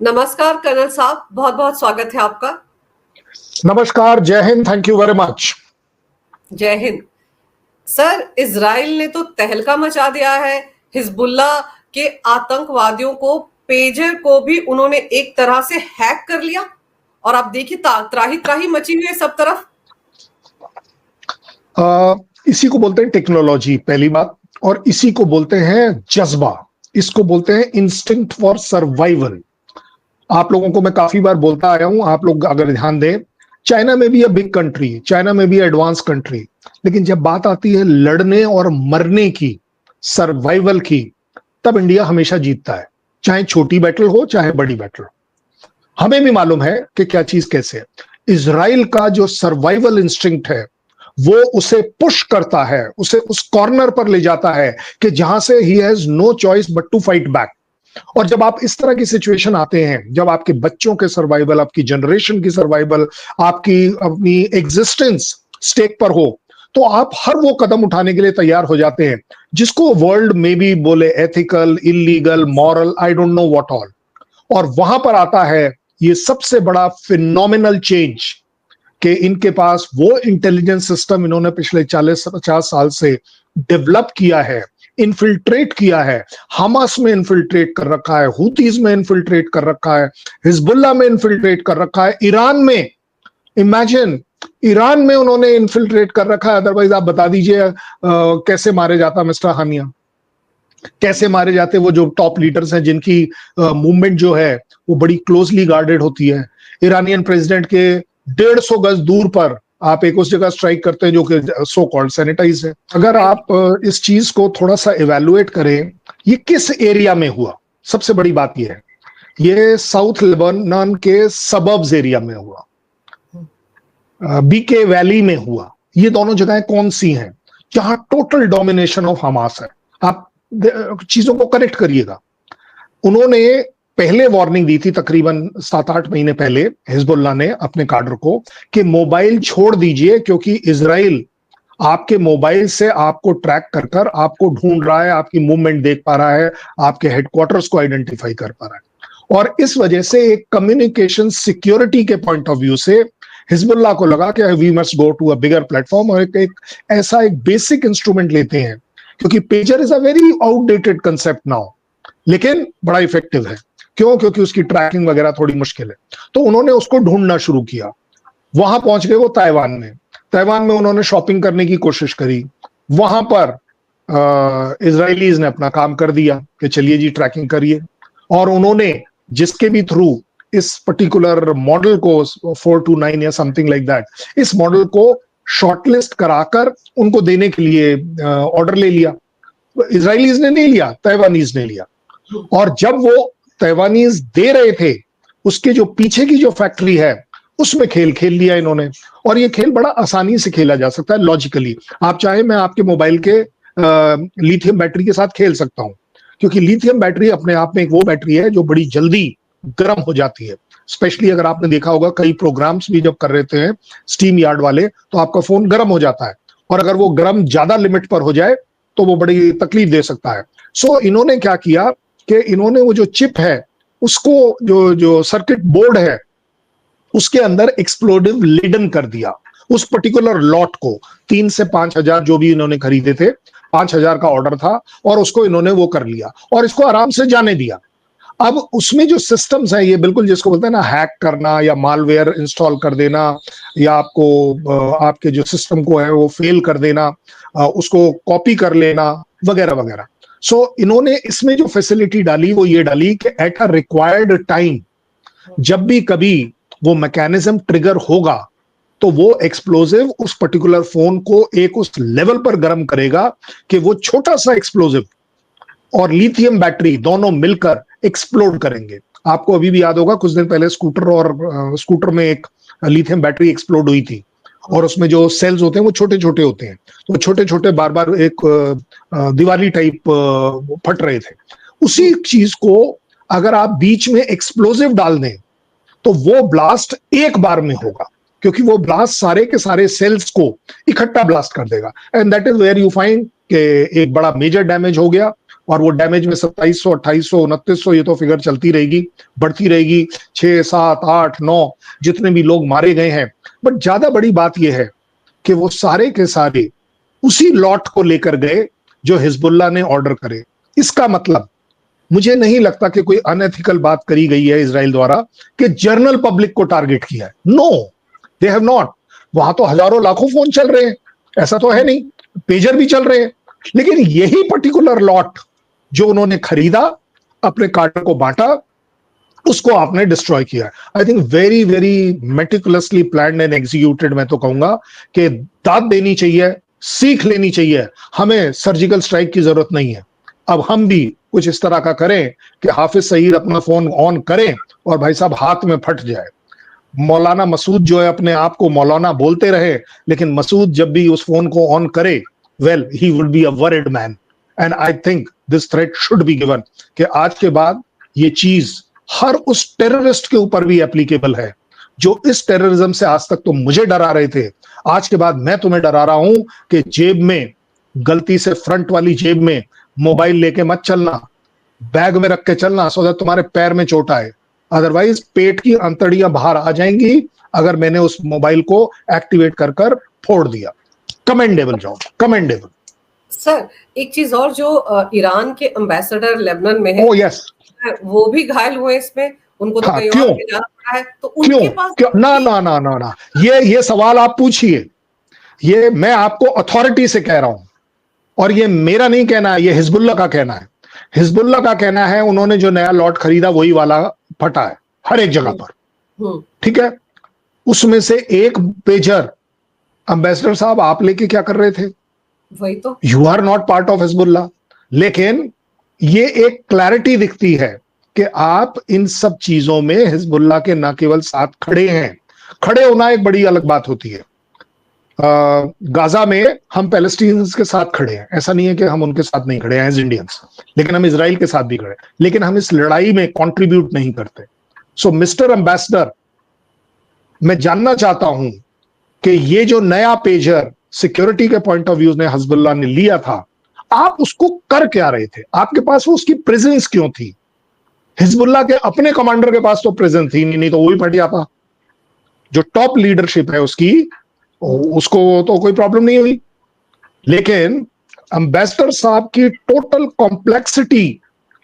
नमस्कार कर्नल साहब, बहुत बहुत स्वागत है आपका। नमस्कार, जय Hind, thank you very much. जय हिंद सर। इजराइल ने तो तहलका मचा दिया है। हिजबुल्लाह के आतंकवादियों को पेजर को भी उन्होंने एक तरह से हैक कर लिया और आप देखिए त्राही त्राही मची हुई है सब तरफ। इसी को बोलते हैं टेक्नोलॉजी, पहली बात, और इसी को बोलते हैं जज्बा। इसको बोलते हैं इंस्टिंक्ट फॉर सर्वाइवल। आप लोगों को मैं काफी बार बोलता आया हूं, आप लोग अगर ध्यान दें, चाइना में भी बिग कंट्री, चाइना में भी एडवांस कंट्री, लेकिन जब बात आती है लड़ने और मरने की, सर्वाइवल की, तब इंडिया हमेशा जीतता है, चाहे छोटी बैटल हो चाहे बड़ी बैटल। हमें भी मालूम है कि क्या चीज कैसे है। इजराइल का जो सर्वाइवल इंस्टिंक्ट है वो उसे पुश करता है, उसे उस कॉर्नर पर ले जाता है कि जहां से ही has no choice but to fight back. और जब आप इस तरह की सिचुएशन आते हैं, जब आपके बच्चों के सर्वाइवल, आपकी जनरेशन की सर्वाइवल, आपकी अपनी एग्जिस्टेंस स्टेक पर हो, तो आप हर वो कदम उठाने के लिए तैयार हो जाते हैं जिसको वर्ल्ड में भी बोले ethical, illegal, moral, I don't know what all. और वहां पर आता है ये सबसे बड़ा फिनोमिनल चेंज कि इनके पास वो इंटेलिजेंस सिस्टम इन्होंने पिछले 40-50 साल से डेवलप किया है, इन्फिल्ट्रेट किया है। हमास में इन्फिल्ट्रेट कर रखा है, हुतीज में इन्फिल्ट्रेट कर रखा है, हिजबुल्लाह में इन्फिल्ट्रेट कर रखा है, ईरान में, इमेजिन, ईरान में उन्होंने इन्फिल्ट्रेट कर रखा है। अदरवाइज आप बता दीजिए कैसे मारे जाता मिस्टर हानिया, कैसे मारे जाते वो जो टॉप लीडर्स हैं जिनकी मूवमेंट जो है वो बड़ी क्लोजली गार्डेड होती है। ईरानियन प्रेसिडेंट के 150 गज दूर पर आप एक उस जगह स्ट्राइक करते हैं जो कि सो कॉल्ड सैनिटाइज है। अगर आप इस चीज को थोड़ा सा इवैल्यूएट करें, ये किस एरिया में हुआ, सबसे बड़ी बात ये है, ये साउथ लेबनान के सबर्ब्स एरिया में हुआ, बीके वैली में हुआ। ये दोनों जगहें कौन सी हैं जहां टोटल डोमिनेशन ऑफ हमास है। आप चीजों को करेक्ट करिएगा। उन्होंने पहले वार्निंग दी थी तकरीबन 7-8 महीने पहले, हिजबुल्लाह ने अपने काडर को, कि मोबाइल छोड़ दीजिए क्योंकि इजराइल आपके मोबाइल से आपको ट्रैक कर कर आपको ढूंढ रहा है, आपकी मूवमेंट देख पा रहा है, आपके हेडक्वार्टर्स को आइडेंटिफाई कर पा रहा है। और इस वजह से एक कम्युनिकेशन सिक्योरिटी के पॉइंट ऑफ व्यू से हिजबुल्लाह को लगा कि we must go to a bigger platform और एक ऐसा एक बेसिक इंस्ट्रूमेंट लेते हैं, क्योंकि pager is a very outdated concept now, लेकिन बड़ा इफेक्टिव है। क्यों? क्योंकि उसकी ट्रैकिंग वगैरह थोड़ी मुश्किल है। तो उन्होंने उसको ढूंढना शुरू किया। वहां पहुंच गए वो ताइवान में। ताइवान में उन्होंने शॉपिंग करने की कोशिश करी। वहां पर इजरायलीज ने अपना काम कर दिया कि चलिए जी ट्रैकिंग करिए। और उन्होंने जिसके भी थ्रू इस पर्टिकुलर मॉडल को 429 या समथिंग लाइक दैट, इस मॉडल को शॉर्टलिस्ट कराकर उनको देने के लिए ऑर्डर ले लिया। इजरायलीज ने नहीं लिया, ताइवानीज ने लिया। और जब वो ताइवानीज दे रहे थे, उसके जो पीछे की जो फैक्ट्री है उसमें खेल खेल लिया इन्होंने। और ये खेल बड़ा आसानी से खेला जा सकता है लॉजिकली। आप चाहे मैं आपके मोबाइल के लिथियम बैटरी के साथ खेल सकता हूं, क्योंकि लिथियम बैटरी अपने आप में एक वो बैटरी है जो बड़ी जल्दी गर्म हो जाती है। स्पेशली अगर आपने देखा होगा कई प्रोग्राम्स भी जब कर रहे हैं स्टीम यार्ड वाले, तो आपका फोन गर्म हो जाता है, और अगर वो गर्म ज्यादा लिमिट पर हो जाए तो वो बड़ी तकलीफ दे सकता है। सो इन्होंने क्या किया कि इन्होंने वो जो चिप है उसको, जो सर्किट बोर्ड है उसके अंदर एक्सप्लोडिव लिडन कर दिया। उस पर्टिकुलर लॉट को 3 से 5 हजार जो भी इन्होंने खरीदे थे, 5 हजार का ऑर्डर था, और उसको इन्होंने वो कर लिया और इसको आराम से जाने दिया। अब उसमें जो सिस्टम्स हैं, ये बिल्कुल जिसको बोलते हैं ना हैक करना या मालवेयर इंस्टॉल कर देना, या आपको आपके जो सिस्टम को है वो फेल कर देना, उसको कॉपी कर लेना, वगैरह वगैरह। सो इन्होंने इसमें जो फैसिलिटी डाली वो ये डाली कि एट अ रिक्वायर्ड टाइम, जब भी कभी वो मैकेनिज्म ट्रिगर होगा तो वो एक्सप्लोजिव उस पर्टिकुलर फोन को एक उस लेवल पर गर्म करेगा कि वो छोटा सा एक्सप्लोजिव और लिथियम बैटरी दोनों मिलकर एक्सप्लोड करेंगे। आपको अभी भी याद होगा कुछ दिन पहले स्कूटर में एक लिथियम बैटरी एक्सप्लोड हुई थी, और उसमें जो सेल्स होते हैं वो छोटे छोटे होते हैं, तो छोटे छोटे बार बार एक दीवाली टाइप फट रहे थे। उसी चीज को अगर आप बीच में एक्सप्लोजिव डाल दें तो वो ब्लास्ट एक बार में होगा, क्योंकि वो ब्लास्ट सारे के सारे सेल्स को इकट्ठा ब्लास्ट कर देगा। And that is where you find कि एक बड़ा मेजर डैमेज हो गया, और वो डैमेज में 2700, 2800, 2900 ये तो फिगर चलती रहेगी, बढ़ती रहेगी, 6, 7, 8, 9 जितने भी लोग मारे गए हैं। बट ज्यादा बड़ी बात यह है कि वो सारे के सारे उसी लॉट को लेकर गए जो हिजबुल्लाह ने ऑर्डर करे। इसका मतलब मुझे नहीं लगता कि कोई अनएथिकल बात करी गई है इजराइल द्वारा कि जनरल पब्लिक को टारगेट किया है। No, they have not. वहां तो हजारों लाखों फोन चल रहे हैं, ऐसा तो है नहीं, पेजर भी चल रहे हैं, लेकिन यही पर्टिकुलर लॉट जो उन्होंने खरीदा, अपने कार्डर को बांटा, उसको आपने डिस्ट्रॉय किया। I think very very meticulously planned and executed. मैं तो कहूंगा कि दाद देनी चाहिए, सीख लेनी चाहिए। हमें सर्जिकल स्ट्राइक की जरूरत नहीं है। अब हम भी कुछ इस तरह का करें कि हाफिज सईद अपना फोन ऑन करें और भाई साहब हाथ में फट जाए। मौलाना मसूद जो है अपने आप को मौलाना बोलते रहे, लेकिन मसूद जब भी उस फोन को ऑन करे, well he would be a worried man. And I think this threat should be given कि आज के बाद ये चीज हर उस टेररिस्ट के ऊपर भी एप्लीकेबल है जो इस टेररिज्म से आज तक तो मुझे डरा रहे थे। आज के बाद मैं तुम्हें डरा रहा हूं कि जेब में, गलती से फ्रंट वाली जेब में मोबाइल लेके मत चलना, बैग में रख के चलना, सो दैट तुम्हारे पैर में चोट आए। अदरवाइज पेट की अंतड़ियां बाहर आ जाएंगी अगर मैंने उस मोबाइल को एक्टिवेट कर कर फोड़ दिया। Commendable job, commendable. सर एक चीज और, जो ईरान के एम्बेसडर लेबनान में है, ओ यस, वो भी घायल हुए इसमें, उनको तो कहीं और ले जाना पड़ा है, तो उनके पास क्यों? ना ना ना ना ना, ये सवाल आप पूछिए। ये मैं आपको अथॉरिटी से कह रहा हूं, और ये मेरा नहीं कहना है, ये हिजबुल्लाह का कहना है। हिजबुल्लाह का कहना है उन्होंने जो नया लॉट खरीदा वही वाला फटा है हर एक जगह पर। ठीक है, उसमें से एक पेजर एम्बेसडर साहब आप लेके क्या कर रहे थे? वही तो, you are not part of Hezbollah. लेकिन ये एक क्लैरिटी दिखती है कि आप इन सब चीजों में हिजबुल्लाह के न केवल साथ खड़े हैं, खड़े होना एक बड़ी अलग बात होती है। गाजा में हम पैलेस्टीनियंस के साथ खड़े हैं, ऐसा नहीं है कि हम उनके साथ नहीं खड़े हैं एज इंडियंस, लेकिन हम इजराइल के साथ भी खड़े हैं, लेकिन हम इस लड़ाई में कंट्रीब्यूट नहीं करते। सो मिस्टर एम्बेसडर, मैं जानना चाहता हूं कि ये जो नया पेजर सिक्योरिटी के पॉइंट ऑफ व्यू ने हिजबुल्लाह ने लिया था, आप उसको कर क्या रहे थे? आपके पास वो उसकी प्रेजेंस क्यों थी? हिजबुल्लाह के अपने कमांडर के पास तो प्रेजेंस थी नहीं तो वो भी फट जाता। जो टॉप लीडरशिप है उसकी, उसको तो कोई प्रॉब्लम नहीं हुई। लेकिन एम्बेसडर साहब की टोटल कॉम्प्लेक्सिटी,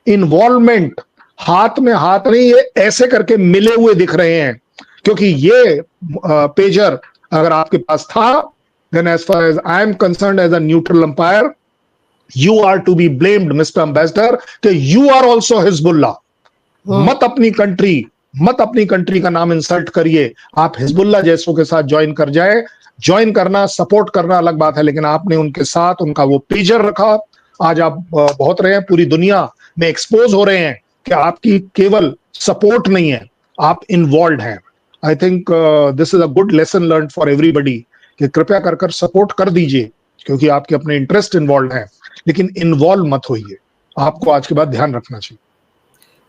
इन्वॉल्वमेंट, हाथ में हाथ नहीं, ये ऐसे करके मिले हुए दिख रहे हैं। क्योंकि ये पेजर अगर आपके पास था, then as far as I am concerned as a neutral umpire, you are to be blamed, Mr. Ambassador, कि you are also Hezbollah। मत अपनी कंट्री का नाम इंसल्ट करिए। आप हिजबुल्लाह जैसों के साथ ज्वाइन कर जाए, ज्वाइन करना, सपोर्ट करना अलग बात है, लेकिन आपने उनके साथ उनका वो पेजर रखा। आज आप बहुत रहे हैं, पूरी दुनिया में एक्सपोज हो रहे हैं कि आपकी केवल सपोर्ट नहीं है, आप इन्वॉल्व हैं। I think this is a good lesson learn for everybody कि कृपया कर कर सपोर्ट कर दीजिए, क्योंकि आपके अपने इंटरेस्ट इन्वॉल्व हैं, लेकिन इन्वॉल्व मत होइए। आपको आज के बाद ध्यान रखना चाहिए।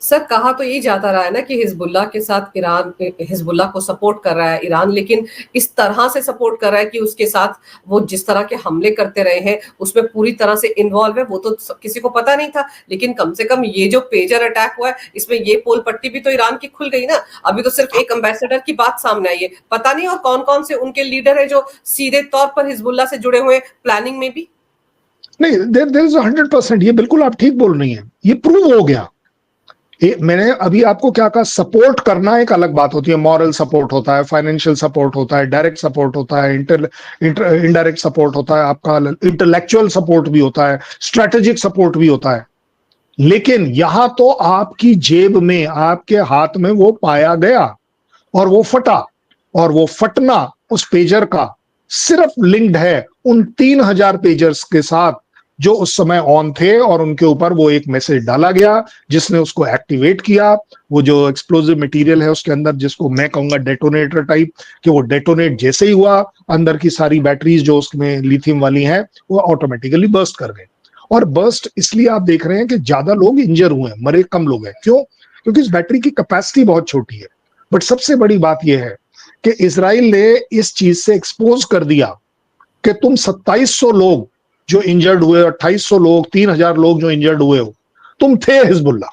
सर कहा तो ये जाता रहा है ना कि हिजबुल्लाह के साथ ईरान, हिजबुल्लाह को सपोर्ट कर रहा है ईरान, लेकिन इस तरह से सपोर्ट कर रहा है कि उसके साथ वो जिस तरह के हमले करते रहे हैं उसमें पूरी तरह से इन्वॉल्व है, वो तो किसी को पता नहीं था। लेकिन कम से कम ये जो पेजर अटैक हुआ है, इसमें ये पोल पट्टी भी तो ईरान की खुल गई ना। अभी तो सिर्फ एक एम्बेसडर की बात सामने आई है, पता नहीं और कौन कौन से उनके लीडर है जो सीधे तौर पर हिजबुल्लाह से जुड़े हुए, प्लानिंग में भी नहीं। देयर इज 100%, ये बिल्कुल आप ठीक बोल रही हैं, ये प्रूव हो गया। मैंने अभी आपको क्या कहा, सपोर्ट करना एक अलग बात होती है। मॉरल सपोर्ट होता है, फाइनेंशियल सपोर्ट होता है, डायरेक्ट सपोर्ट होता है, इनडायरेक्ट सपोर्ट होता है, आपका इंटेलेक्चुअल सपोर्ट भी होता है, स्ट्रेटेजिक सपोर्ट भी होता है। लेकिन यहां तो आपकी जेब में, आपके हाथ में वो पाया गया और वो फटा, और वो फटना उस पेजर का सिर्फ लिंक्ड है उन 3000 पेजर्स के साथ जो उस समय ऑन थे, और उनके ऊपर वो एक मैसेज डाला गया जिसने उसको एक्टिवेट किया। वो जो एक्सप्लोजिव मटेरियल है उसके अंदर, जिसको मैं कहूंगा डेटोनेटर टाइप, कि वो डेटोनेट जैसे ही हुआ, अंदर की सारी बैटरीज जो उसमें लिथियम वाली हैं वो ऑटोमेटिकली बर्स्ट कर गए। और बर्स्ट इसलिए आप देख रहे हैं कि ज्यादा लोग इंजर हुए हैं, मरे कम लोग हैं। क्यों? क्योंकि इस बैटरी की कैपेसिटी बहुत छोटी है। बट सबसे बड़ी बात यह है कि इजराइल ने इस चीज से एक्सपोज कर दिया कि तुम 2700 लोग जो इंजर्ड हुए, 2800 लोग, 3000 लोग जो इंजर्ड हुए हो, तुम थे हिजबुल्ला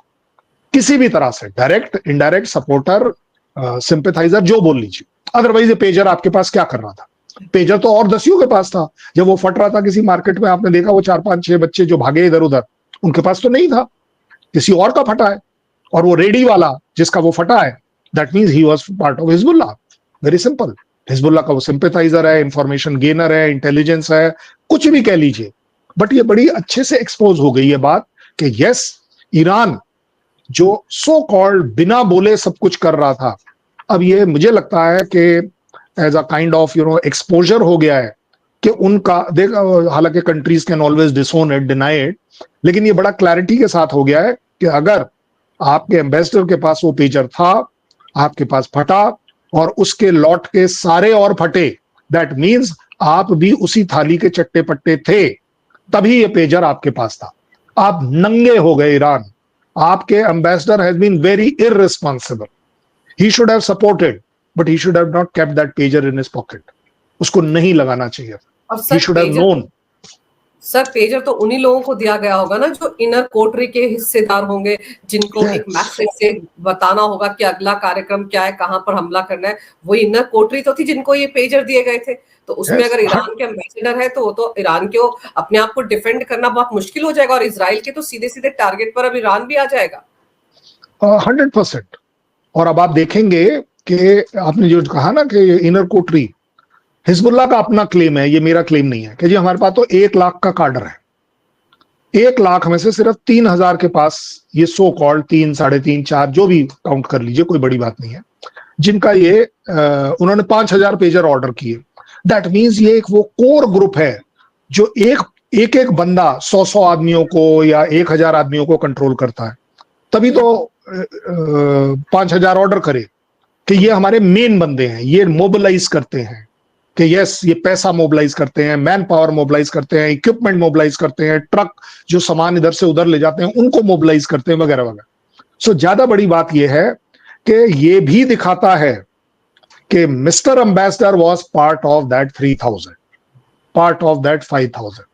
किसी भी तरह से, डायरेक्ट इंडायरेक्ट सपोर्टर, सिंपैथाइजर, जो बोल लीजिए। अदरवाइज ये पेजर आपके पास क्या कर रहा था? पेजर तो और दसियों के पास था। जब वो फट रहा था किसी मार्केट में, आपने देखा वो 4-5-6 बच्चे जो भागे इधर उधर, उनके पास तो नहीं था, किसी और का फटा है। और वो रेडी वाला जिसका वो फटा है, that means he was part of Hezbollah. Very simple. Hezbollah का वो सिंपैथाइजर है, इंफॉर्मेशन गेनर है, इंटेलिजेंस है, कुछ भी कह लीजिए। बट ये बड़ी अच्छे से एक्सपोज हो गई है बात कि यस, ईरान जो सो कॉल्ड बिना बोले सब कुछ कर रहा था, अब ये मुझे लगता है कि as a kind of exposure हो गया है कि उनका देख, हालांकि countries can always disown it, deny it, लेकिन ये बड़ा क्लैरिटी के साथ हो गया है कि अगर आपके एम्बेसडर के पास वो पेजर था, आपके पास फटा और उसके लौट के सारे और फटे, दैट मीन्स आप भी उसी थाली के चट्टे पट्टे थे, तभी ये पेजर आपके पास था। आप नंगे हो गए ईरान। आपके ambassador has been very irresponsible. He should have supported, but he should have not kept that pager in his pocket. उसको नहीं लगाना चाहिए। और he should have known. Sir pager तो उन्हीं लोगों को दिया गया होगा ना जो इनर कोटरी के हिस्सेदार होंगे, जिनको एक मैसेज से बताना होगा कि अगला कार्यक्रम क्या है, कहां पर हमला करना है। वो इनर कोटरी तो थी जिनको ये पेजर दिए गए थे। तो उसमें अगर ईरान के एम्बेसडर है तो वो तो ईरान के अपने आप को डिफेंड करना बहुत मुश्किल हो जाएगा, और इजराइल के तो सीधे सीधे टारगेट पर अब ईरान भी आ जाएगा 100%। और अब आप देखेंगे कि आपने जो कहा ना कि इनर कोटरी, हिजबुल्ला का अपना क्लेम है, ये मेरा क्लेम नहीं है, कि जी हमारे पास तो 1 लाख का कार्डर है। 1 लाख में से सिर्फ 3000 के पास ये सो कॉल्ड 3, 3.5, 4 जो भी काउंट कर लीजिए, कोई बड़ी बात नहीं है, जिनका ये उन्होंने 5000 पेजर ऑर्डर किए। दैट मीन्स ये एक वो कोर ग्रुप है जो एक बंदा 100 आदमियों को या 1000 आदमियों को कंट्रोल करता है। तभी तो 5000 ऑर्डर करे कि ये हमारे मेन बंदे हैं, ये मोबिलाइज करते हैं, कि यस ये पैसा मोबिलाइज करते हैं, मैन पावर मोबिलाइज करते हैं, इक्विपमेंट मोबिलाइज करते हैं, ट्रक जो सामान इधर से उधर ले जाते हैं उनको मोबिलाइज करते हैं, वगैरह वगैरह। सो ज्यादा बड़ी बात यह है कि ये भी दिखाता है कि mister ambassador was part of that 3000, part of that 5000।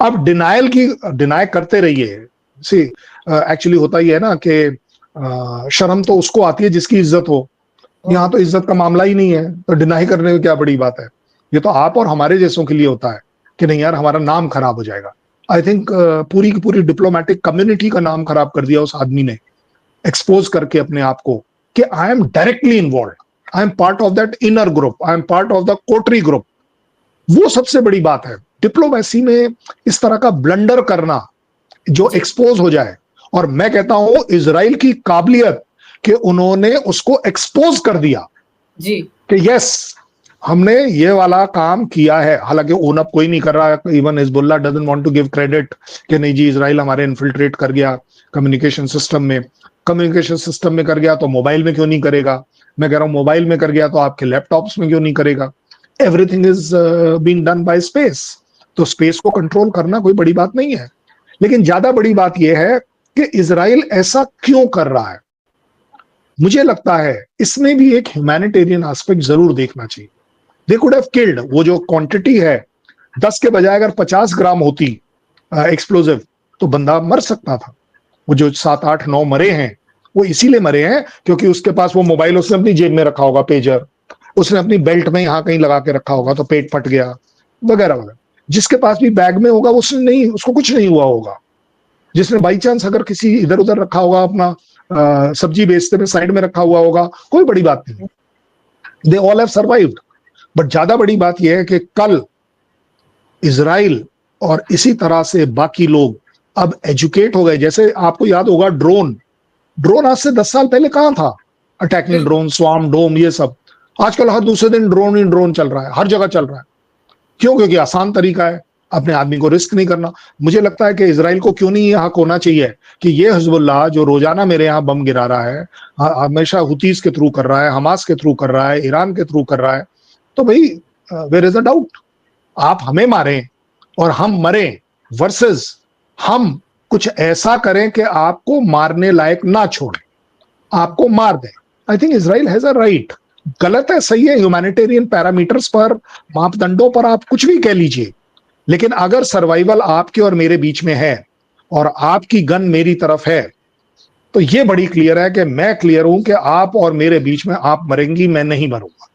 अब डिनाई करते रहिए। सी एक्चुअली होता ही है ना कि शर्म तो उसको आती है जिसकी इज्जत हो। यहाँ तो इज्जत का मामला ही नहीं है, तो डिनाई करने में क्या बड़ी बात है। ये तो आप और हमारे जैसों के लिए होता है कि नहीं यार हमारा नाम खराब हो जाएगा। आई थिंक पूरी की पूरी डिप्लोमेटिक कम्युनिटी का नाम खराब कर दिया उस आदमी ने, एक्सपोज करके अपने आप को कि I am directly involve, I am part of that inner group, I am part of the Kotri group. वो सबसे बड़ी बात है डिप्लोमेसी में, इस तरह का ब्लंडर करना जो एक्सपोज हो जाए। और मैं कहता हूं इजराइल की काबिलियत कि उन्होंने उसको एक्सपोज कर दिया जी कि यस हमने ये वाला काम किया है। हालांकि ओन अप कोई नहीं कर रहा है, even Hezbollah doesn't want to give credit कि नहीं जी इजराइल हमारे इन्फिल्ट्रेट कर गया कम्युनिकेशन सिस्टम में। कम्युनिकेशन सिस्टम में कर गया तो मोबाइल में क्यों नहीं करेगा? मैं कह रहा हूं मोबाइल में कर गया तो आपके लैपटॉप्स में क्यों नहीं करेगा? Everything is being done by space. तो स्पेस को कंट्रोल करना कोई बड़ी बात नहीं है। लेकिन ज्यादा बड़ी बात यह है कि इजराइल ऐसा क्यों कर रहा है। मुझे लगता है इसमें भी एक ह्यूमैनिटेरियन एस्पेक्ट जरूर देखना चाहिए। दे कुड हैव किल्ड, वो जो क्वांटिटी है 10 के बजाय अगर 50 ग्राम होती एक्सप्लोजिव तो बंदा मर सकता था। वो जो 7, 8, 9 मरे हैं वो इसीलिए मरे हैं क्योंकि उसके पास वो मोबाइल उसने अपनी जेब में रखा होगा, पेजर उसने अपनी बेल्ट में यहां कहीं लगा के रखा होगा तो पेट फट गया, वगैरह वगैरह। जिसके पास भी बैग में होगा उसने नहीं, उसको कुछ नहीं हुआ होगा। जिसने बाई चांस अगर किसी इधर उधर रखा होगा, अपना सब्जी बेचते में साइड में रखा हुआ होगा, कोई बड़ी बात नहीं। They all have survived. But ज्यादा बड़ी बात यह है कि कल इजराइल और इसी तरह से बाकी लोग अब एजुकेट हो गए। जैसे आपको याद होगा ड्रोन आज से 10 साल पहले कहां था? अटैकिंग ड्रोन, स्वार्म डोम, ये सब। आजकल हर दूसरे दिन ड्रोन ही ड्रोन चल रहा है, हर जगह चल रहा है। क्यों? क्योंकि आसान तरीका है, अपने आदमी को रिस्क नहीं करना। मुझे लगता है कि इजराइल को क्यों नहीं ये हक होना चाहिए कि ये हिजबुल्लाह जो रोजाना मेरे यहाँ बम गिरा रहा है, हमेशा हुतीज के थ्रू कर रहा है, हमास के थ्रू कर रहा है, ईरान के थ्रू कर रहा है, तो भाई वेयर इज अ डाउट? आप हमें मारें और हम मरें वर्सेस हम कुछ ऐसा करें कि आपको मारने लायक ना छोड़े, आपको मार दें। I think Israel has a right. गलत है, सही है, ह्यूमैनिटेरियन पैरामीटर्स पर, मापदंडों पर आप कुछ भी कह लीजिए, लेकिन अगर सर्वाइवल आपके और मेरे बीच में है और आपकी गन मेरी तरफ है, तो ये बड़ी क्लियर है कि मैं क्लियर हूं कि आप और मेरे बीच में आप मरेंगी, मैं नहीं मरूंगा,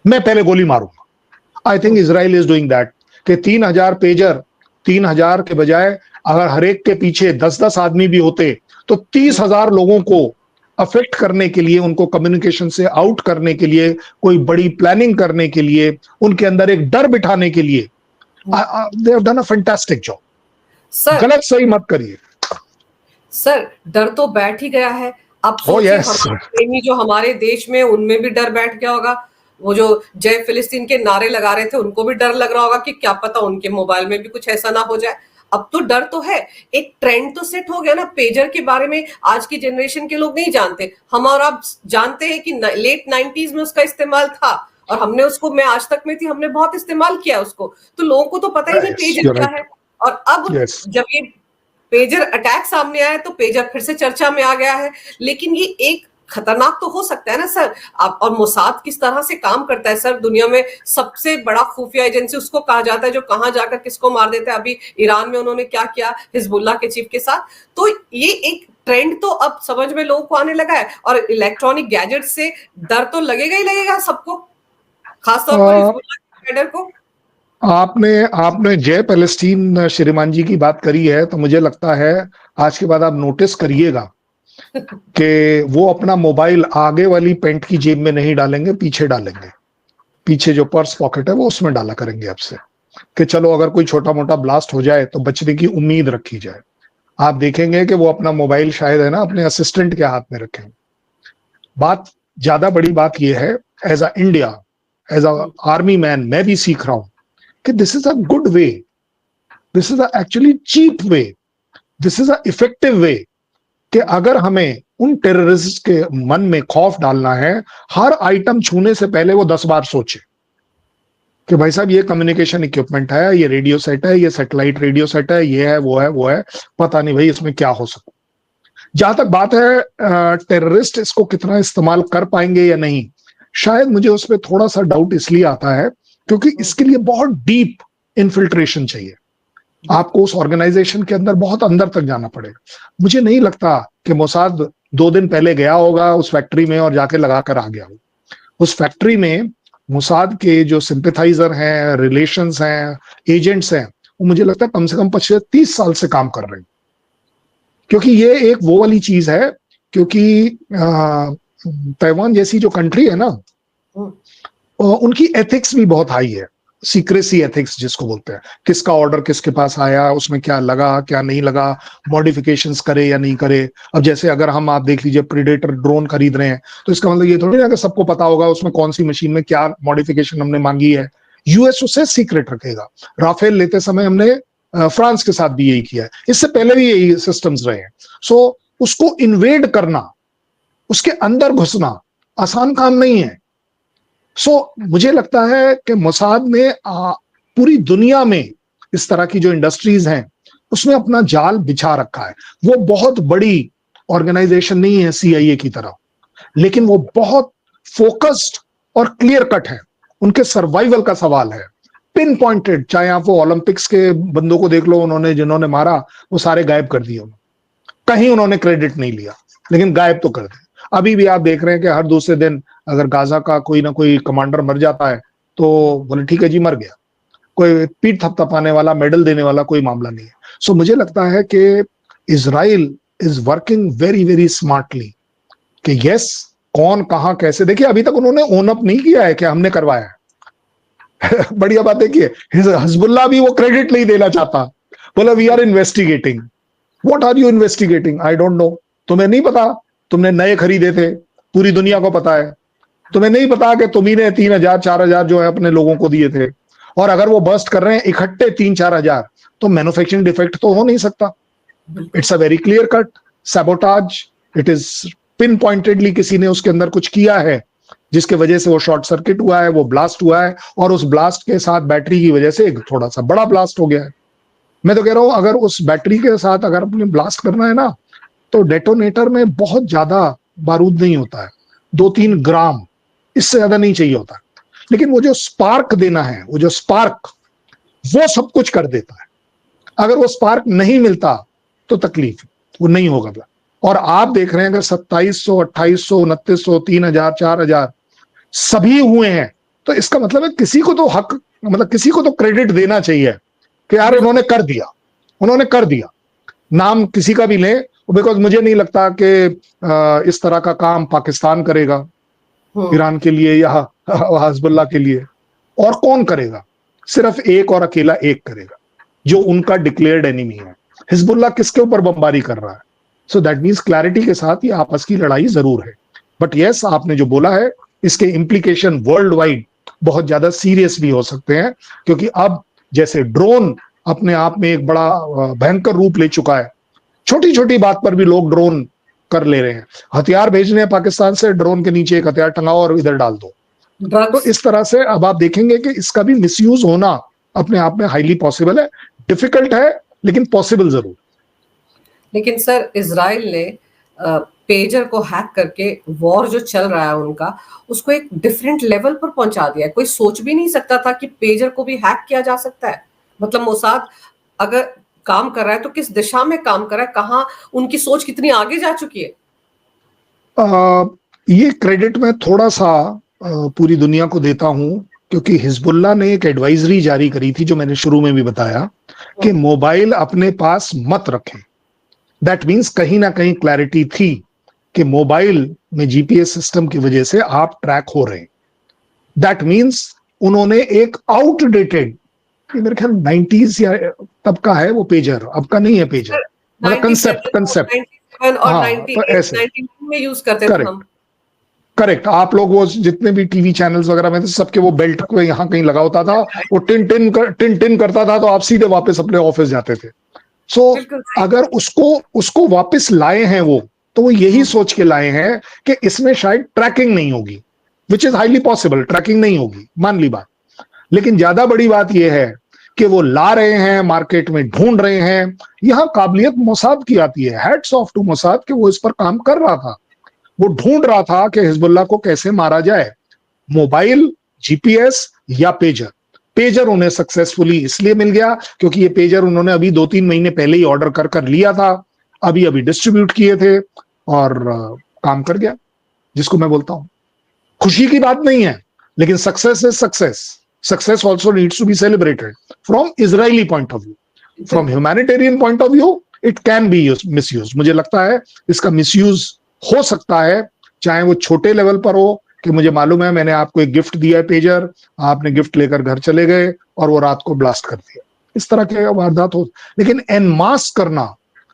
मैं पहले गोली मारूंगा। I think Israel is doing that कि 3,000 पेजर, 3,000 के बजाय अगर हर एक के पीछे 10-10 आदमी भी होते तो 30,000 लोगों को अफेक्ट करने के लिए, उनको कम्युनिकेशन से आउट करने के लिए, कोई बड़ी प्लानिंग करने के लिए, उनके अंदर एक डर बिठाने के लिए they have done a fantastic job. Sir गलत सही मत करिए सर, डर तो बैठ ही गया है। अब Oh, सोचिए yes, हमारे sir. प्रेमी जो हमारे देश में, उनमें भी डर बैठ गया होगा। वो जो जय फिलिस्तीन के नारे लगा रहे थे, उनको भी डर लग रहा होगा कि क्या पता उनके मोबाइल में भी कुछ ऐसा ना हो जाए। अब तो डर तो है। एक ट्रेंड तो सेट हो गया ना, पेजर के बारे में आज की जनरेशन के लोग नहीं जानते। हम और आप जानते हैं कि लेट 90s में उसका इस्तेमाल था, और हमने उसको, मैं आज तक में थी, हमने बहुत इस्तेमाल किया उसको। तो लोगों को तो पता ही नहीं Yes, पेजर you're क्या right. है। और अब Yes. जब ये पेजर अटैक सामने आया तो पेजर फिर से चर्चा में आ गया है। लेकिन ये एक खतरनाक तो हो सकता है ना सर। आप, और मोसाद किस तरह से काम करता है सर, दुनिया में सबसे बड़ा खुफिया एजेंसी उसको कहा जाता है, जो कहां जाकर किसको मार देता है। अभी ईरान में उन्होंने क्या किया हिजबुल्लाह के चीफ के साथ। तो ये एक ट्रेंड तो अब समझ में लोगों को आने लगा है। और इलेक्ट्रॉनिक गैजेट से डर तो लगेगा ही लगेगा सबको, खासतौर पर हिजबुल्लाह के कैडर को। आपने आपने जय पैलेस्टीन श्रीमान जी की बात करी है, तो मुझे लगता है आज के बाद आप नोटिस करिएगा कि वो अपना मोबाइल आगे वाली पैंट की जेब में नहीं डालेंगे, पीछे डालेंगे। पीछे जो पर्स पॉकेट है वो उसमें डाला करेंगे आपसे, कि चलो अगर कोई छोटा मोटा ब्लास्ट हो जाए तो बचने की उम्मीद रखी जाए। आप देखेंगे कि वो अपना मोबाइल शायद है ना अपने असिस्टेंट के हाथ में रखेंगे। बात, ज्यादा बड़ी बात यह है, as a India, as a army man, मैं भी सीख रहा हूं कि this is a good way, this is a actually cheap way, this is a effective way, कि अगर हमें उन टेररिस्ट के मन में खौफ डालना है, हर आइटम छूने से पहले वो 10 बार सोचे कि भाई साहब ये कम्युनिकेशन इक्विपमेंट है, ये रेडियो सेट है, ये सैटेलाइट रेडियो सेट है, ये है, वो है, पता नहीं भाई इसमें क्या हो सकता। जहां तक बात है टेररिस्ट इसको कितना इस्तेमाल कर पाएंगे या नहीं, शायद मुझे उस पर थोड़ा सा डाउट इसलिए आता है क्योंकि इसके लिए बहुत डीप इन्फिल्ट्रेशन चाहिए। आपको उस ऑर्गेनाइजेशन के अंदर बहुत अंदर तक जाना पड़ेगा। मुझे नहीं लगता कि मोसाद 2 दिन पहले गया होगा उस फैक्ट्री में और जाके लगा कर आ गया हो। उस फैक्ट्री में मोसाद के जो सिंपैथाइजर हैं, रिलेशंस हैं, एजेंट्स हैं, वो मुझे लगता है कम से कम 25-30 साल से काम कर रहे हैं। क्योंकि ये एक वो वाली चीज है, क्योंकि ताइवान जैसी जो कंट्री है ना, उनकी एथिक्स भी बहुत हाई है, सीक्रेसी एथिक्स जिसको बोलते हैं, किसका ऑर्डर किसके पास आया, उसमें क्या लगा क्या नहीं लगा, मॉडिफिकेशंस करे या नहीं करे। अब जैसे अगर हम, आप देख लीजिए, प्रीडेटर ड्रोन खरीद रहे हैं, तो इसका मतलब ये थोड़ी ना कि सबको पता होगा उसमें कौन सी मशीन में क्या मॉडिफिकेशन हमने मांगी है। यूएस उसे सीक्रेट रखेगा। राफेल लेते समय हमने फ्रांस के साथ भी यही किया है, इससे पहले भी यही सिस्टम्स रहे हैं। सो उसको इन्वेड करना, उसके अंदर घुसना आसान काम नहीं है। मुझे लगता है कि मोसाद ने पूरी दुनिया में इस तरह की जो इंडस्ट्रीज हैं उसमें अपना जाल बिछा रखा है। वो बहुत बड़ी ऑर्गेनाइजेशन नहीं है सीआईए की तरह, लेकिन वो बहुत फोकस्ड और क्लियर कट है। उनके सर्वाइवल का सवाल है, पिन पॉइंटेड। चाहे आप वो ओलंपिक्स के बंदों को देख लो, उन्होंने जिन्होंने मारा वो सारे गायब कर दिए, कहीं उन्होंने क्रेडिट नहीं लिया, लेकिन गायब तो कर दिए। अभी भी आप देख रहे हैं कि हर दूसरे दिन अगर गाजा का कोई ना कोई कमांडर मर जाता है तो बोले ठीक है जी मर गया, कोई पीठ थपथपाने वाला, मेडल देने वाला कोई मामला नहीं है। मुझे लगता है कि Israel is working very very smartly कि यस, कौन कहां कैसे। देखिए अभी तक उन्होंने ओन अप नहीं किया है कि हमने करवाया है। बढ़िया बात है कि हिजबुल्लाह भी वो क्रेडिट नहीं देना चाहता, बोला we are investigating. What are you investigating? I don't know. तुम्हें नहीं पता? तुमने नए खरीदे थे, पूरी दुनिया को पता है। तुम्हें नहीं पता कि तुम्ही ने 3,000-4,000 जो है अपने लोगों को दिए थे, और अगर वो बर्स्ट कर रहे हैं इकट्ठे 3-4 हजार, तो मैन्युफैक्चरिंग डिफेक्ट तो हो नहीं सकता। It's a very clear cut sabotage. It is pin pointedly किसी ने उसके अंदर कुछ किया है जिसके वजह से वो शॉर्ट सर्किट हुआ है, वो ब्लास्ट हुआ है, और उस ब्लास्ट के साथ बैटरी की वजह से एक थोड़ा सा बड़ा ब्लास्ट हो गया है। मैं तो कह रहा हूं अगर उस बैटरी के साथ अगर अपने ब्लास्ट करना है ना, तो डेटोनेटर में बहुत ज्यादा बारूद नहीं होता है, 2-3 ग्राम, इससे ज्यादा नहीं चाहिए होता। लेकिन वो जो स्पार्क देना है, वो जो स्पार्क, वो सब कुछ कर देता है। अगर वो स्पार्क नहीं मिलता तो तकलीफ, वो नहीं होगा। और आप देख रहे हैं अगर 2700, 2800, 2900, 3000, 4000 सभी हुए हैं, तो इसका मतलब है किसी को तो हक, मतलब किसी को तो क्रेडिट देना चाहिए कि यार उन्होंने कर दिया, उन्होंने कर दिया। नाम किसी का भी लें, बिकॉज मुझे नहीं लगता कि इस तरह का काम पाकिस्तान करेगा ईरान के लिए या हिजबुल्लाह के लिए। और कौन करेगा? सिर्फ एक और अकेला एक करेगा, जो उनका डिक्लेयर्ड एनिमी है। हिजबुल्लाह किसके ऊपर बमबारी कर रहा है? सो दैट मीन्स क्लैरिटी के साथ ये आपस की लड़ाई जरूर है। बट यस, आपने जो बोला है इसके इंप्लीकेशन वर्ल्ड वाइड बहुत ज्यादा सीरियस भी हो सकते हैं, क्योंकि अब जैसे ड्रोन अपने आप में एक बड़ा भयंकर रूप ले चुका है। छोटी छोटी बात पर भी लोग ड्रोन कर ले रहे हैं। हथियार भेजने हैं पाकिस्तान से, ड्रोन के नीचे एक हथियार टंगाओ और इधर डाल दो। तो इस तरह से अब आप देखेंगे कि इसका भी मिसयूज होना अपने आप में हाईली पॉसिबल है। डिफिकल्ट है लेकिन पॉसिबल जरूर। लेकिन सर, इजराइल ने पेजर को हैक करके वॉर जो चल रहा है उनका, उसको एक डिफरेंट लेवल पर पहुंचा दिया है। कोई सोच भी नहीं सकता था कि पेजर को भी हैक किया जा सकता है। मतलब मोसाद अगर काम कर रहा है तो किस दिशा में काम कर रहा है, कहाँ उनकी सोच कितनी आगे जा चुकी है। ये क्रेडिट मैं थोड़ा सा पूरी दुनिया को देता हूं, क्योंकि हिजबुल्लाह ने एक एडवाइजरी जारी करी थी जो मैंने शुरू में भी बताया कि मोबाइल अपने पास मत रखें। दैट मीन्स कहीं ना कहीं क्लैरिटी थी कि मोबाइल में जीपीएस सिस्टम की वजह से आप ट्रैक हो रहे हैं। दैट मीन्स उन्होंने एक आउटडेटेड, मेरे ख्याल 90s या तब का है वो पेजर, अब का नहीं है पेजर, मतलब कंसेप्ट और हाँ, 98 तो ऐसे 99 में यूज करते थे हम। करेक्ट। आप लोग वो जितने भी टीवी चैनल्स वगैरह में थे, सबके वो बेल्ट को यहाँ कहीं लगा होता था, वो टिन टिन करता था, तो आप सीधे वापस अपने ऑफिस जाते थे। सो अगर उसको वापस लाए हैं वो, तो वो यही सोच के लाए हैं कि इसमें शायद ट्रैकिंग नहीं होगी, which is highly possible. Tracking नहीं होगी, मान ली बात। लेकिन ज्यादा बड़ी बात यह है कि वो ला रहे हैं, मार्केट में ढूंढ रहे हैं। यहां काबिलियत मोसाद की आती है, हैट्स ऑफ टू मोसाद कि वो इस पर काम कर रहा था। वो ढूंढ रहा था कि हिजबुल्लाह को कैसे मारा जाए, मोबाइल, जीपीएस या पेजर। पेजर उन्हें सक्सेसफुली इसलिए मिल गया क्योंकि ये पेजर उन्होंने अभी 2-3 महीने पहले ही ऑर्डर कर लिया था, अभी डिस्ट्रीब्यूट किए थे और काम कर गया, जिसको मैं बोलता हूं खुशी की बात नहीं है। लेकिन success is success. Success also needs to be celebrated from Israeli point of view. From humanitarian point of view it can be misuse. मुझे लगता है इसका मिसयूज हो सकता है, चाहे वो छोटे लेवल पर हो कि मुझे मालूम है मैंने आपको एक गिफ्ट दिया है पेजर, आपने गिफ्ट लेकर घर चले गए और वो रात को ब्लास्ट कर दिया, इस तरह के वारदात हो। लेकिन एन मास करना,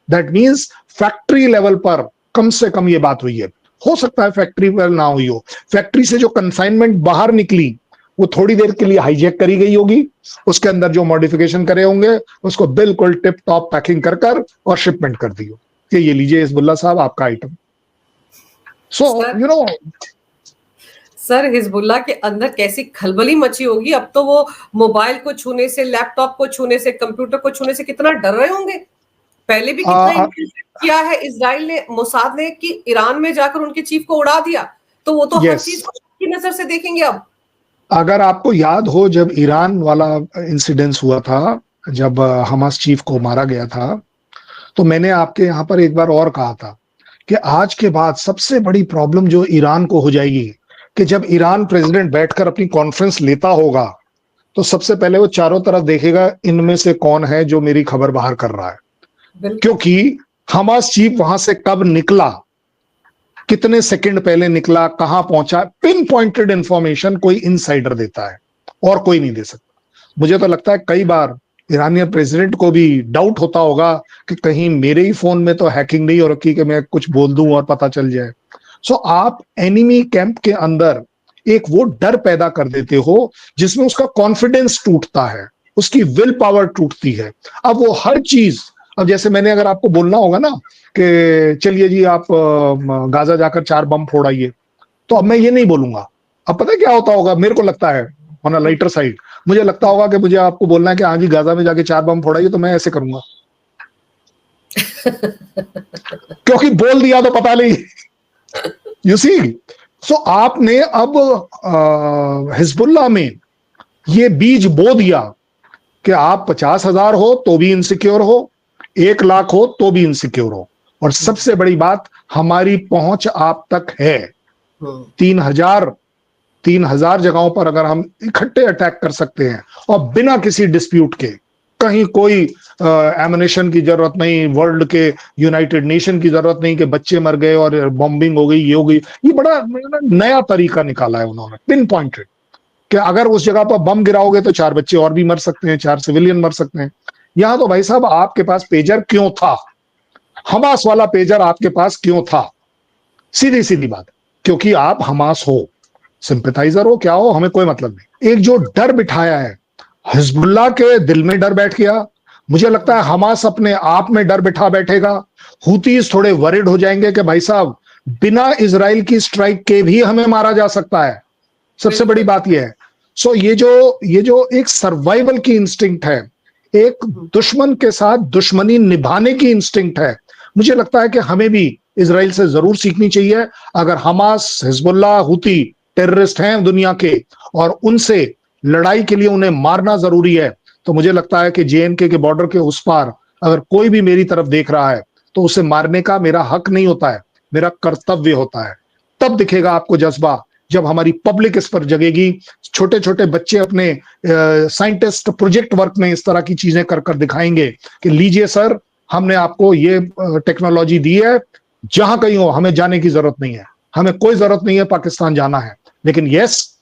दैट मीन्स फैक्ट्री लेवल पर कम से कम ये बात हुई है। हो सकता है फैक्ट्री पर ना हुई हो, फैक्ट्री से जो कंसाइनमेंट बाहर निकली वो थोड़ी देर के लिए हाईजैक करी गई होगी, उसके अंदर जो मॉडिफिकेशन करे होंगे उसको बिल्कुल टिप टॉप पैकिंग कर और शिपमेंट कर दी हो कि ये लीजिए हिजबुल्लाह साहब आपका item. So you know sir, Hezbollah के अंदर कैसी खलबली मची होगी। अब तो वो मोबाइल को छूने से, लैपटॉप को छूने से, कंप्यूटर को छूने से कितना डर रहे होंगे। पहले भी कितना इंफ्लुएंस किया है इजराइल ने, मोसाद ने, कि ईरान में जाकर उनके चीफ को उड़ा दिया, तो वो तो हर चीज की नजर से देखेंगे अब। अगर आपको याद हो, जब ईरान वाला इंसिडेंस हुआ था, जब हमास चीफ को मारा गया था, तो मैंने आपके यहाँ पर एक बार और कहा था कि आज के बाद सबसे बड़ी प्रॉब्लम जो ईरान को हो जाएगी कि जब ईरान प्रेसिडेंट बैठकर अपनी कॉन्फ्रेंस लेता होगा तो सबसे पहले वो चारों तरफ देखेगा इनमें से कौन है जो मेरी खबर बाहर कर रहा है। क्योंकि हमास चीफ वहां से कब निकला, कितने सेकंड पहले निकला, कहां पहुंचा, पिन पॉइंटेड इंफॉर्मेशन कोई इनसाइडर देता है और कोई नहीं दे सकता। मुझे तो लगता है कई बार ईरानियन प्रेसिडेंट को भी डाउट होता होगा कि कहीं मेरे ही फोन में तो हैकिंग नहीं हो रखी कि मैं कुछ बोल दूं और पता चल जाए। सो आप एनिमी कैंप के अंदर एक वो डर पैदा कर देते हो जिसमें उसका कॉन्फिडेंस टूटता है, उसकी विल पावर टूटती है। अब वो हर चीज, अब जैसे मैंने अगर आपको बोलना होगा ना कि चलिए जी आप गाजा जाकर 4 बम फोड़ाइए, तो अब मैं ये नहीं बोलूंगा। अब पता है क्या होता होगा, मेरे को लगता है ऑन अ लाइटर साइड, मुझे लगता होगा कि मुझे आपको बोलना है कि हाँ जी गाजा में जाके 4 बम फोड़ाइए, तो मैं ऐसे करूंगा क्योंकि बोल दिया तो पता नहीं। यू सी, सो आपने अब हिजबुल्लाह में ये बीज बो दिया कि आप 50,000 हो तो भी इनसिक्योर हो, 1 लाख हो तो भी इनसिक्योर हो। और सबसे बड़ी बात, हमारी पहुंच आप तक है। 3,000 जगहों पर अगर हम इकट्ठे अटैक कर सकते हैं और बिना किसी डिस्प्यूट के, कहीं कोई एमिनेशन की जरूरत नहीं, वर्ल्ड के यूनाइटेड नेशन की जरूरत नहीं कि बच्चे मर गए और बॉम्बिंग हो गई, ये हो गई। ये बड़ा नया तरीका निकाला है उन्होंने, पिन पॉइंटेड, कि अगर उस जगह पर बम गिराओगे तो 4 बच्चे और भी मर सकते हैं, 4 सिविलियन मर सकते हैं। यहां तो भाई साहब आपके पास पेजर क्यों था? हमास वाला पेजर आपके पास क्यों था? सीधी सीधी बात, क्योंकि आप हमास हो, सिंपैथाइजर हो, क्या हो, हमें कोई मतलब नहीं। एक जो डर बिठाया है, हिजबुल्लाह के दिल में डर बैठ गया, मुझे लगता है हमास अपने आप में डर बिठा बैठेगा। हुतीस थोड़े वरिड हो जाएंगे कि भाई साहब बिना इजराइल की स्ट्राइक के भी हमें मारा जा सकता है। सबसे बड़ी बात यह है। सो ये जो एक सर्वाइवल की इंस्टिंक्ट है, एक दुश्मन के साथ दुश्मनी निभाने की इंस्टिंक्ट है, मुझे लगता है कि हमें भी इजराइल से जरूर सीखनी चाहिए। अगर हमास, हिजबुल्लाह, हुती टेररिस्ट हैं दुनिया के और उनसे लड़ाई के लिए उन्हें मारना जरूरी है, तो मुझे लगता है कि JNK के बॉर्डर के उस पार अगर कोई भी मेरी तरफ देख रहा है तो उसे मारने का मेरा हक नहीं होता है, मेरा कर्तव्य होता है। तब दिखेगा आपको जज्बा, जब हमारी पब्लिक इस पर जगेगी। छोटे छोटे बच्चे अपने साइंटिस्ट प्रोजेक्ट वर्क में इस तरह की चीजें कर कर दिखाएंगे कि लीजिए सर, हमने आपको ये टेक्नोलॉजी दी है, जहां कहीं हो हमें जाने की जरूरत नहीं है, हमें कोई जरूरत नहीं है पाकिस्तान जाना है। लेकिन यस,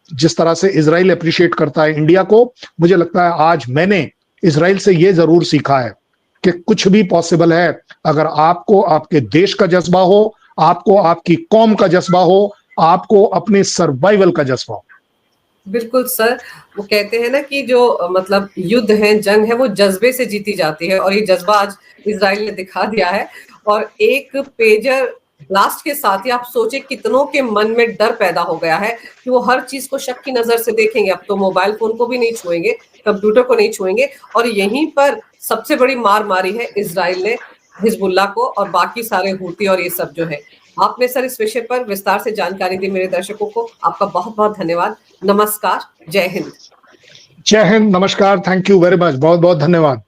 जिस तरह से इजराइल अप्रिशिएट करता है इंडिया को, मुझे लगता है आज मैंने इजराइल से ये जरूर सीखा है कि कुछ भी पॉसिबल है अगर आपको आपके देश का जज्बा हो, आपको आपकी कौम का जज्बा हो, आपको अपने सर्वाइवल का जज्बा हो। बिल्कुल सर, वो कहते हैं ना कि जो मतलब युद्ध है, जंग है, वो जज्बे से जीती जाती है और ये जज्बा आज इजराइल ने दिखा दिया है। और एक पेजर ब्लास्ट के साथ ही आप सोचे कितनों के मन में डर पैदा हो गया है कि वो हर चीज को शक की नजर से देखेंगे। अब तो मोबाइल फोन को भी नहीं छुएंगे, कंप्यूटर को नहीं छुएंगे। और यहीं पर सबसे बड़ी मार मारी है इजराइल ने हिजबुल्लाह को और बाकी सारे हूती और ये सब जो है। आपने सर इस विषय पर विस्तार से जानकारी दी मेरे दर्शकों को, आपका बहुत बहुत धन्यवाद। नमस्कार, जय हिंद। जय हिंद, नमस्कार, थैंक यू वेरी मच, बहुत बहुत धन्यवाद।